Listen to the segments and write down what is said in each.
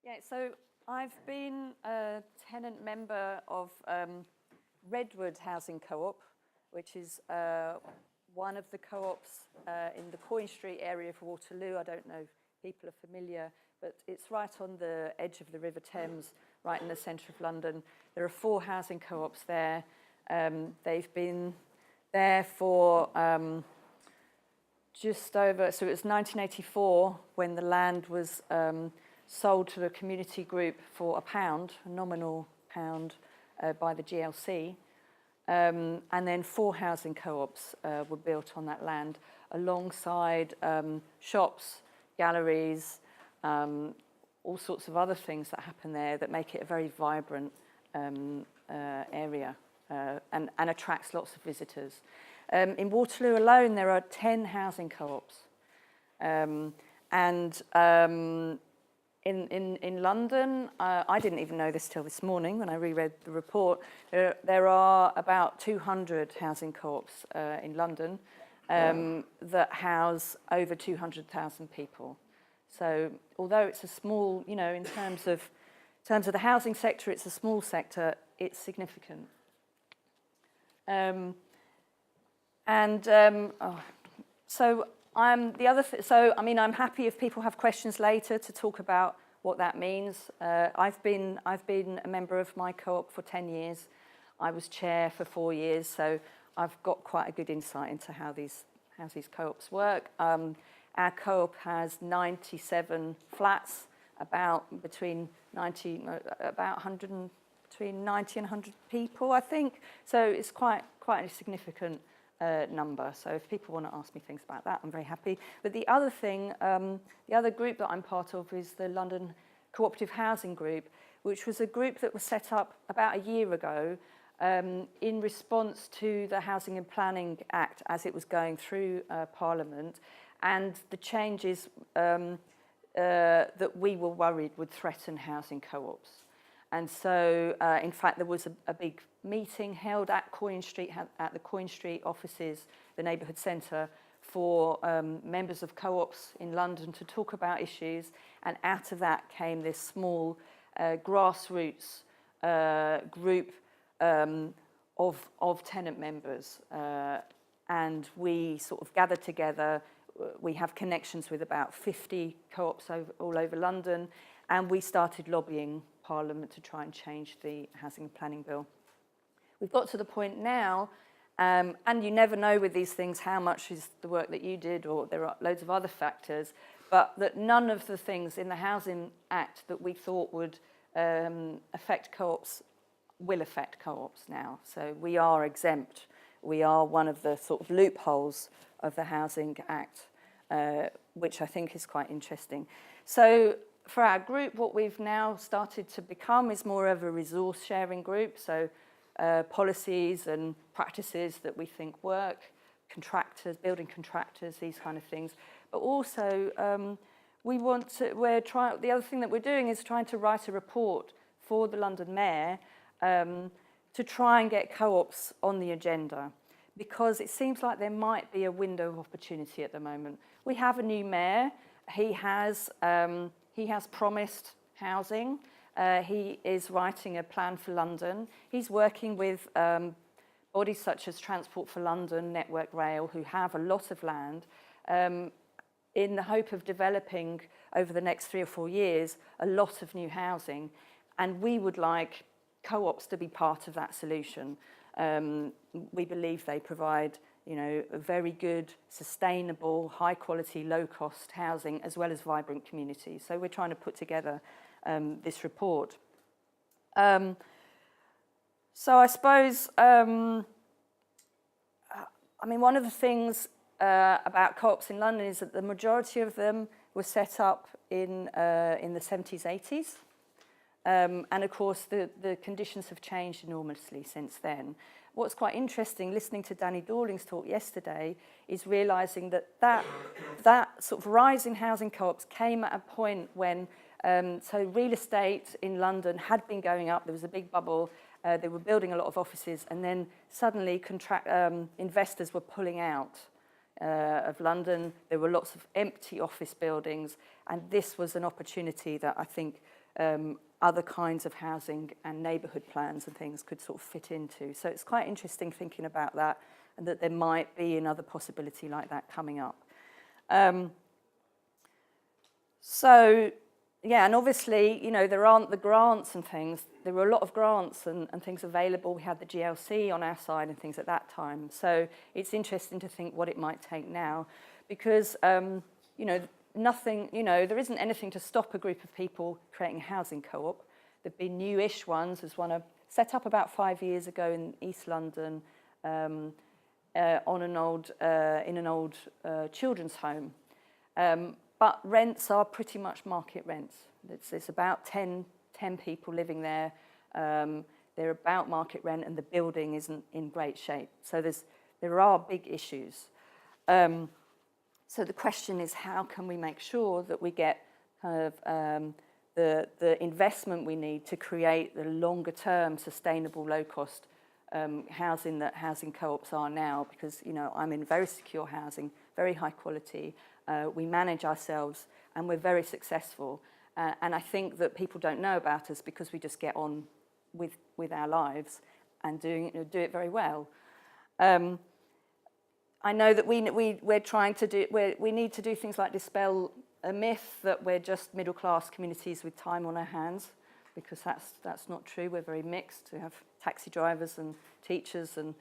Yeah, so I've been a tenant member of Redwood Housing Co-op, which is one of the co-ops in the Coin Street area of Waterloo. I don't know if people are familiar, but it's right on the edge of the River Thames, right in the centre of London. There are 4 housing co-ops there. They've been there for just over, so it was 1984 when the land was sold to a community group for £1, a nominal pound, by the GLC. And then 4 housing co-ops were built on that land alongside shops, galleries, all sorts of other things that happen there that make it a very vibrant area and attracts lots of visitors. In Waterloo alone, there are 10 housing co-ops. In London, I didn't even know this till this morning when I reread the report, there are about 200 housing co-ops in London that house over 200,000 people. So although it's a small, you know, in terms of the housing sector, it's a small sector, it's significant. So I'm happy if people have questions later to talk about what that means. I've been a member of my co-op for 10 years. I was chair for 4 years, so I've got quite a good insight into how these co-ops work. Our co-op has 97 flats, between 90 and 100 people, I think. So it's quite a significant number. So if people want to ask me things about that, I'm very happy. But the other thing, the other group that I'm part of is the London Co-operative Housing Group, which was a group that was set up about a year ago in response to the Housing and Planning Act as it was going through Parliament, and the changes that we were worried would threaten housing co-ops. And so, in fact, there was a big meeting held at Coin Street, at the Coin Street offices, the neighbourhood centre, for members of co-ops in London to talk about issues. And out of that came this small grassroots group of tenant members. And we sort of gathered together. We have connections with about 50 co-ops all over London, and we started lobbying Parliament to try and change the housing and planning bill. We've got to the point now, and you never know with these things how much is the work that you did, or there are loads of other factors, but that none of the things in the Housing Act that we thought would affect co-ops will affect co-ops now. So we are exempt. We are one of the sort of loopholes of the Housing Act, which I think is quite interesting. So for our group, what we've now started to become is more of a resource sharing group. So policies and practices that we think work, contractors, building contractors, these kind of things. But also the other thing that we're doing is trying to write a report for the London Mayor to try and get co-ops on the agenda, because it seems like there might be a window of opportunity at the moment. We have a new mayor. He has promised housing. He is writing a plan for London. He's working with bodies such as Transport for London, Network Rail, who have a lot of land, in the hope of developing over the next 3 or 4 years a lot of new housing. And we would like co-ops to be part of that solution. We believe they provide, you know, a very good, sustainable, high-quality, low-cost housing, as well as vibrant communities. So we're trying to put together this report. So I suppose, one of the things about co-ops in London is that the majority of them were set up in the 70s, 80s. And of course, the conditions have changed enormously since then. What's quite interesting, listening to Danny Dorling's talk yesterday, is realising that sort of rise in housing co-ops came at a point when so real estate in London had been going up. There was a big bubble. They were building a lot of offices, and then suddenly investors were pulling out of London. There were lots of empty office buildings, and this was an opportunity that I think other kinds of housing and neighbourhood plans and things could sort of fit into. So it's quite interesting thinking about that, and that there might be another possibility like that coming up. So, yeah, and obviously, you know, there aren't the grants and things. There were a lot of grants and things available. We had the GLC on our side and things at that time. So it's interesting to think what it might take now, because, you know, nothing, you know, there isn't anything to stop a group of people creating a housing co-op. There've been newish ones. There's one set up about 5 years ago in East London, on an old, in an old children's home. But rents are pretty much market rents. It's about 10 people living there. They're about market rent, and the building isn't in great shape. So there are big issues. So the question is, how can we make sure that we get kind of the investment we need to create the longer-term, sustainable, low-cost housing that housing co-ops are now? Because, you know, I'm in very secure housing, very high quality. We manage ourselves, and we're very successful. And I think that people don't know about us because we just get on with our lives and do it very well. I know that we're trying to do, we need to do things like dispel a myth that we're just middle-class communities with time on our hands, because that's not true. We're very mixed. We have taxi drivers and teachers and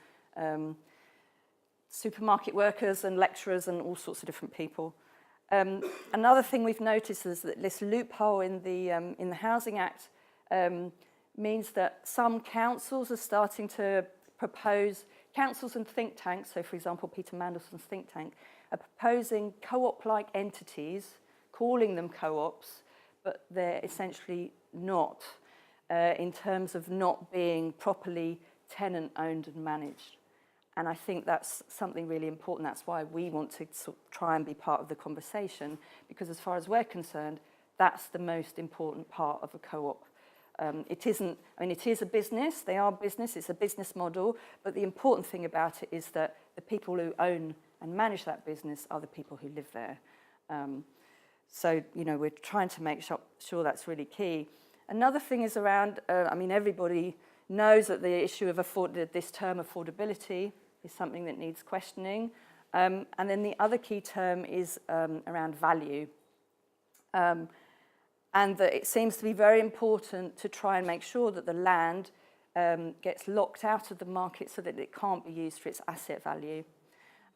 supermarket workers and lecturers and all sorts of different people. Another thing we've noticed is that this loophole in the Housing Act means that some councils are starting to propose, councils and think tanks, so for example Peter Mandelson's think tank, are proposing co-op-like entities, calling them co-ops, but they're essentially not, in terms of not being properly tenant-owned and managed. And I think that's something really important. That's why we want to sort of try and be part of the conversation, because as far as we're concerned, that's the most important part of a co-op. It isn't, I mean, it is a business, they are business, it's a business model, but the important thing about it is that the people who own and manage that business are the people who live there. So, you know, we're trying to make sure that's really key. Another thing is around, I mean, everybody knows that the issue of this term affordability is something that needs questioning. And then the other key term is around value. And that it seems to be very important to try and make sure that the land gets locked out of the market so that it can't be used for its asset value,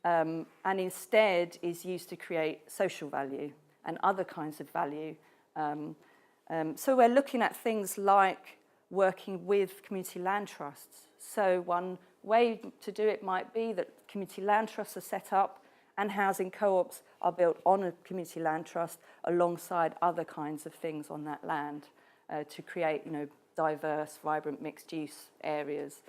and instead is used to create social value and other kinds of value. So we're looking at things like working with community land trusts. So one way to do it might be that community land trusts are set up and housing co-ops are built on a community land trust alongside other kinds of things on that land to create, you know, diverse, vibrant, mixed-use areas.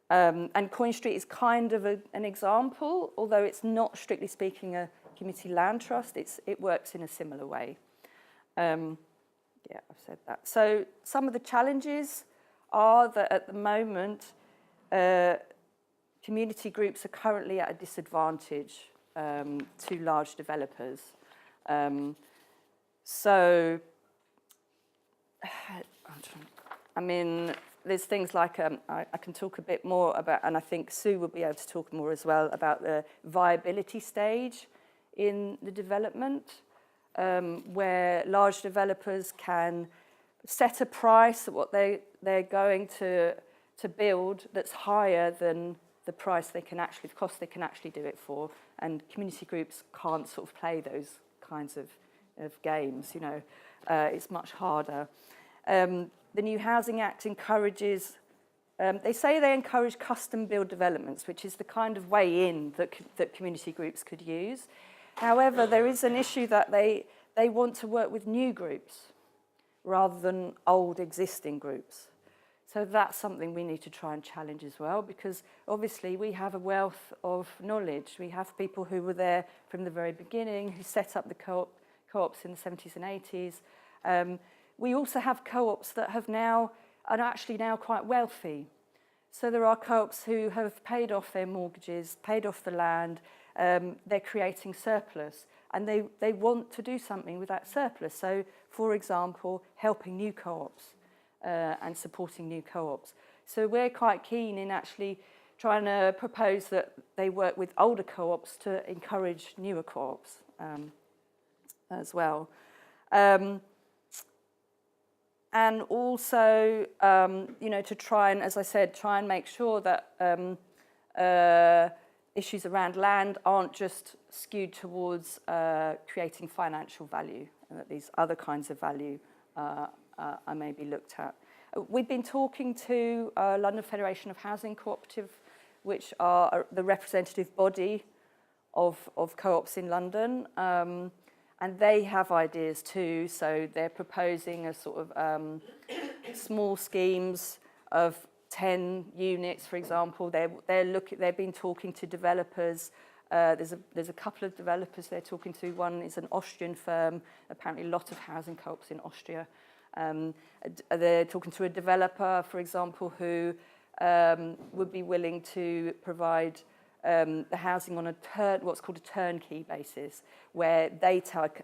And Coin Street is kind of an example, although it's not strictly speaking a community land trust. It works in a similar way. Yeah, I've said that. So some of the challenges are that at the moment, community groups are currently at a disadvantage to large developers. So, I mean, there's things like, I can talk a bit more about, and I think Sue will be able to talk more as well, about the viability stage in the development, where large developers can set a price at what they're going to build that's higher than the price they can actually, the cost they can actually do it for, and community groups can't sort of play those kinds of games, you know. It's much harder. The new Housing Act encourages, they say they encourage custom-build developments, which is the kind of way in that community groups could use. However, there is an issue that they want to work with new groups rather than old existing groups. So that's something we need to try and challenge as well, because obviously we have a wealth of knowledge. We have people who were there from the very beginning, who set up the co-ops in the 70s and 80s. We also have co-ops that are actually now quite wealthy. So there are co-ops who have paid off their mortgages, paid off the land, they're creating surplus, and they want to do something with that surplus. So, for example, helping new co-ops and supporting new co-ops. So we're quite keen in actually trying to propose that they work with older co-ops to encourage newer co-ops as well. And also, to try and, as I said, try and make sure that issues around land aren't just skewed towards creating financial value, and that these other kinds of value are maybe looked at. We've been talking to London Federation of Housing Co-operative, which are the representative body of co-ops in London. And they have ideas too, so they're proposing a sort of small schemes of 10 units, for example. They've been talking to developers. There's a couple of developers they're talking to. One is an Austrian firm, apparently a lot of housing co-ops in Austria. They're talking to a developer, for example, who would be willing to provide the housing on what's called a turnkey basis, where they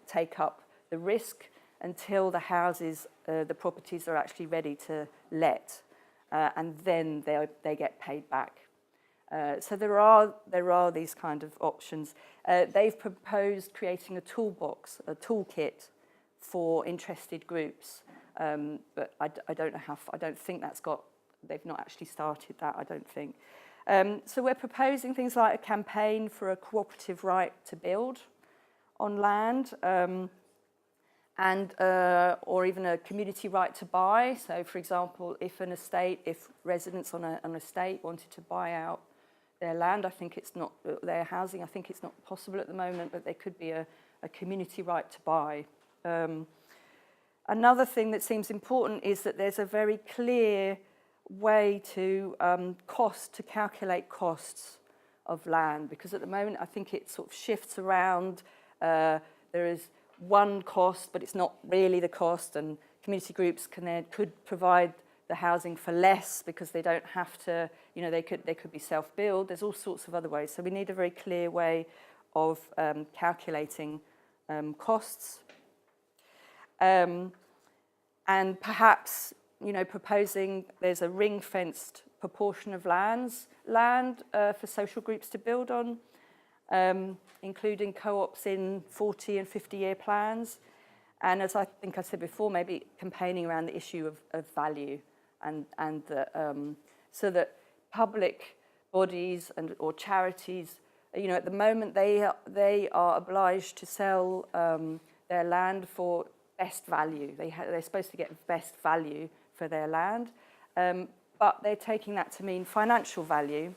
take up the risk until the houses, the properties are actually ready to let, and then they get paid back. So there are these kind of options. They've proposed creating a toolbox, a toolkit for interested groups, but I don't know I don't think they've not actually started that, I don't think. So we're proposing things like a campaign for a cooperative right to build on land, or even a community right to buy. So, for example, if residents on an estate wanted to buy out their land, I think it's not their housing. I think it's not possible at the moment, but there could be a community right to buy. Another thing that seems important is that there's a very clear way to calculate costs of land, because at the moment I think it sort of shifts around. There is one cost, but it's not really the cost, and community groups could provide the housing for less because they don't have to. They could be self-build. There's all sorts of other ways. So we need a very clear way of calculating costs, and perhaps. Proposing there's a ring-fenced proportion of land for social groups to build on, including co-ops in 40 and 50-year plans. And as I think I said before, maybe campaigning around the issue of value, and so that public bodies or charities, at the moment they are obliged to sell their land for best value. They're supposed to get best value for their land, but they're taking that to mean financial value,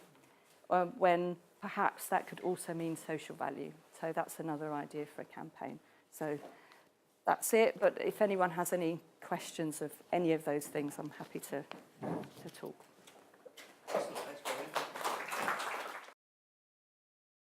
when perhaps that could also mean social value. So that's another idea for a campaign. So that's it, but if anyone has any questions of any of those things, I'm happy to talk.